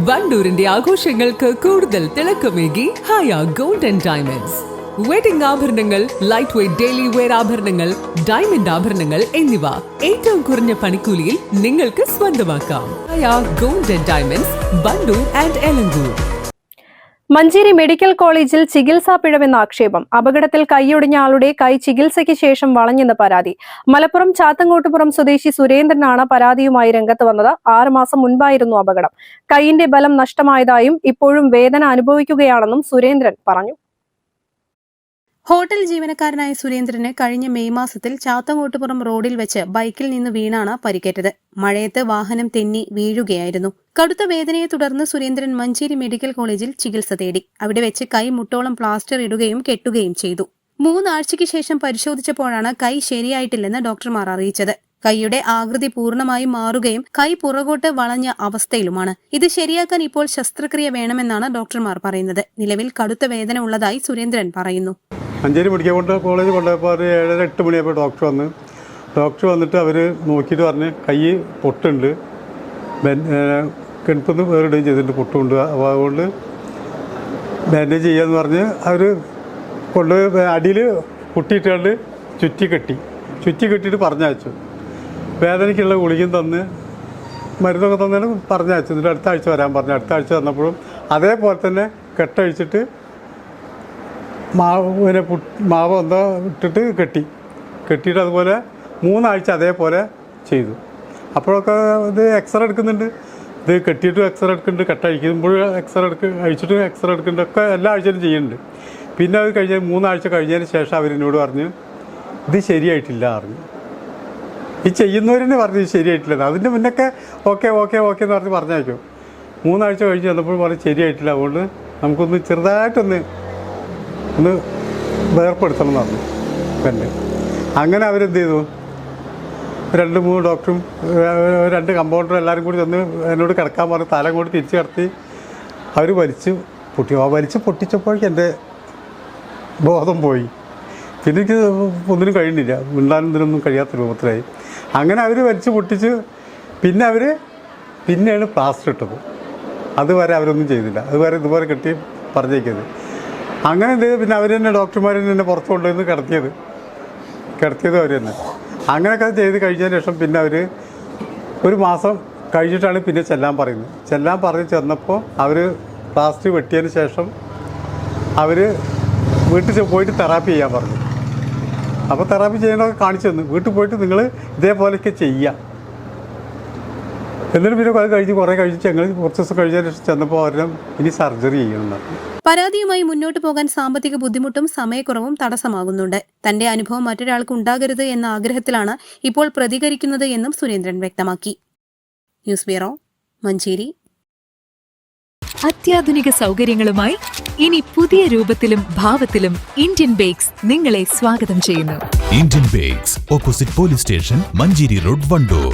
വണ്ടൂരിന്റെ ആഘോഷങ്ങൾക്ക് കൂടുതൽ തിളക്കമേകി Haya gold and diamonds. Wedding ആഭരണങ്ങൾ, ലൈറ്റ് വെയ്റ്റ് ഡെയിലി വെയർ ആഭരണങ്ങൾ, ഡയമണ്ട് ആഭരണങ്ങൾ എന്നിവ ഏറ്റവും കുറഞ്ഞ പണിക്കൂലിയിൽ നിങ്ങൾക്ക് സ്വന്തമാക്കാം. Haya gold and diamonds, Wandoor and Elankur. Manjeri medical കോളേജിൽ ചികിത്സാ പിഴവെന്ന ആക്ഷേപം. അപകടത്തിൽ കൈയൊടിഞ്ഞ ആളുടെ കൈ ചികിത്സയ്ക്ക് ശേഷം വളഞ്ഞെന്ന് പരാതി. മലപ്പുറം ചാത്തങ്കോട്ടുപുറം സ്വദേശി സുരേന്ദ്രനാണ് പരാതിയുമായി രംഗത്ത് വന്നത്. 6 മാസം മുൻപായിരുന്നു അപകടം. കൈയിന്റെ ബലം നഷ്ടമായതായും ഇപ്പോഴും വേദന അനുഭവിക്കുകയാണെന്നും സുരേന്ദ്രൻ പറഞ്ഞു. ഹോട്ടൽ ജീവനക്കാരനായ സുരേന്ദ്രന് കഴിഞ്ഞ മെയ് മാസത്തിൽ ചാത്തങ്കോട്ടുപുറം റോഡിൽ വെച്ച് ബൈക്കിൽ നിന്ന് വീണാണ് പരിക്കേറ്റത്. മഴയത്ത് വാഹനം തെന്നി വീഴുകയായിരുന്നു. കടുത്ത വേദനയെ തുടർന്ന് സുരേന്ദ്രൻ മഞ്ചേരി മെഡിക്കൽ കോളേജിൽ ചികിത്സ തേടി. അവിടെ വെച്ച് കൈ മുട്ടോളം പ്ലാസ്റ്റർ ഇടുകയും കെട്ടുകയും ചെയ്തു. 3 ആഴ്ചയ്ക്ക് ശേഷം പരിശോധിച്ചപ്പോഴാണ് കൈ ശരിയായിട്ടില്ലെന്ന് ഡോക്ടർമാർ അറിയിച്ചത്. കൈയുടെ ആകൃതി പൂർണ്ണമായും മാറുകയും കൈ പുറകോട്ട് വളഞ്ഞ അവസ്ഥയിലുമാണ്. ഇത് ശരിയാക്കാൻ ഇപ്പോൾ ശസ്ത്രക്രിയ വേണമെന്നാണ് ഡോക്ടർമാർ പറയുന്നത്. നിലവിൽ കടുത്ത വേദന ഉള്ളതായി സുരേന്ദ്രൻ പറയുന്നു. മഞ്ചേരി മെഡിക്കൽ കോളേജ് കൊണ്ടുപോയപ്പോൾ ഒരു 7-8 മണിയായപ്പോൾ ഡോക്ടർ വന്നിട്ട് അവർ നോക്കിയിട്ട് പറഞ്ഞ് കൈ പൊട്ടുണ്ട്, കിണപ്പിന്ന് വേറിടുകയും ചെയ്തിട്ട് പൊട്ടുണ്ട്. അപ്പോൾ അതുകൊണ്ട് ബാൻഡേജ് ചെയ്യാന്ന് പറഞ്ഞ് അവർ കൊണ്ടുപോയി അടിയിൽ പൊട്ടിയിട്ടാണ്ട് ചുറ്റി കെട്ടിയിട്ട് പറഞ്ഞയച്ചു. വേദനയ്ക്കുള്ള ഗുളികയും തന്ന് മരുന്നൊക്കെ തന്നാലും പറഞ്ഞയച്ചു. എന്നിട്ട് അടുത്ത ആഴ്ച വരാൻ പറഞ്ഞു. അടുത്ത ആഴ്ച വന്നപ്പോഴും അതേപോലെ തന്നെ കെട്ടഴിച്ചിട്ട് മാവ് എന്താ ഇട്ടിട്ട് കെട്ടിയിട്ട് അതുപോലെ 3 ആഴ്ച അതേപോലെ ചെയ്തു. അപ്പോഴൊക്കെ ഇത് എക്സ്റേ എടുക്കുന്നുണ്ട്, ഇത് കെട്ടിയിട്ടും എക്സ്റേ എടുക്കുന്നുണ്ട്, കെട്ടഴിക്കുമ്പോഴും അഴിച്ചിട്ടും എക്സ്റേ എടുക്കുന്നുണ്ട്, ഒക്കെ എല്ലാ ആഴ്ചയിലും ചെയ്യുന്നുണ്ട്. പിന്നെ അത് 3 ആഴ്ച കഴിഞ്ഞതിന് ശേഷം അവരെന്നോട് പറഞ്ഞു ഇത് ശരിയായിട്ടില്ല പറഞ്ഞു. ഈ ചെയ്യുന്നവരെന്നെ പറഞ്ഞു ഇത് ശരിയായിട്ടില്ല. അതിൻ്റെ മുന്നൊക്കെ ഓക്കെ എന്ന് പറഞ്ഞയക്കും. 3 ആഴ്ച കഴിഞ്ഞ് വന്നപ്പോൾ പറഞ്ഞു ശരിയായിട്ടില്ല, അതുകൊണ്ട് നമുക്കൊന്ന് ചെറുതായിട്ടൊന്ന് വേർപ്പെടുത്തണം എന്ന് പറഞ്ഞു. പിന്നെ അങ്ങനെ അവരെന്ത് ചെയ്തു, 2-3 ഡോക്ടറും 2 കമ്പൗണ്ടറും എല്ലാവരും കൂടി തന്ന് എന്നോട് കിടക്കാൻ പറഞ്ഞു. തല കൂടി തിരിച്ച് കിടത്തി അവർ വലിച്ച് പൊട്ടിച്ചപ്പോഴേക്കും എൻ്റെ ബോധം പോയി. പിന്നെ എനിക്ക് ഒന്നിനും കഴിയുന്നില്ല, മിണ്ടാനും ഇതിനൊന്നും കഴിയാത്ത രൂപത്തിലായി. അങ്ങനെ അവർ വലിച്ച് പൊട്ടിച്ച് പിന്നെയാണ് പ്ലാസ്റ്റർ ഇട്ടത്. അതുവരെ അവരൊന്നും ചെയ്തില്ല. അതുവരെ ഇതുപോലെ കെട്ടി പറഞ്ഞേക്കത്. അങ്ങനെ എന്ത് ചെയ്തു, പിന്നെ അവർ തന്നെ ഡോക്ടർമാർ തന്നെ പുറത്ത് കൊണ്ടുവന്ന് കിടത്തിയത് അവർ തന്നെ. അങ്ങനെയൊക്കെ ചെയ്ത് കഴിഞ്ഞതിന് ശേഷം പിന്നെ അവർ 1 മാസം കഴിഞ്ഞിട്ടാണ് പിന്നെ ചെല്ലാൻ പറഞ്ഞ് ചെന്നപ്പോൾ അവർ പ്ലാസ്റ്റർ വെട്ടിയതിന് ശേഷം അവർ വീട്ടിൽ പോയിട്ട് തെറാപ്പി ചെയ്യാൻ പറഞ്ഞു. അപ്പോൾ തെറാപ്പി ചെയ്യണമൊക്കെ കാണിച്ചു തന്നു. വീട്ടിൽ പോയിട്ട് നിങ്ങൾ ഇതേപോലെയൊക്കെ ചെയ്യുക. എന്നിട്ട് പിന്നെ അത് കുറേ കഴിഞ്ഞ് ഞങ്ങൾ കുറച്ച് ദിവസം കഴിഞ്ഞതിന് ശേഷം ചെന്നപ്പോൾ അവരെ ഇനി സർജറി ചെയ്യണം. പരാതിയുമായി മുന്നോട്ട് പോകാൻ സാമ്പത്തിക ബുദ്ധിമുട്ടും സമയക്കുറവും തടസ്സമാകുന്നുണ്ട്. തന്റെ അനുഭവം മറ്റൊരാൾക്ക് ഉണ്ടാകരുത് എന്ന ആഗ്രഹത്തിലാണ് ഇപ്പോൾ പ്രതികരിക്കുന്നത് എന്നും സുരേന്ദ്രൻ വ്യക്തമാക്കി. News bureau, Manjeri. അത്യാധുനിക സൗകര്യങ്ങളുമായി ഇനി പുതിയ രൂപത്തിലും ഭാവത്തിലും ഇന്ത്യൻ ബേക്സ് നിങ്ങളെ സ്വാഗതം ചെയ്യുന്നു. Indian bakes, opposite police station, Manjeri road, Wandoor.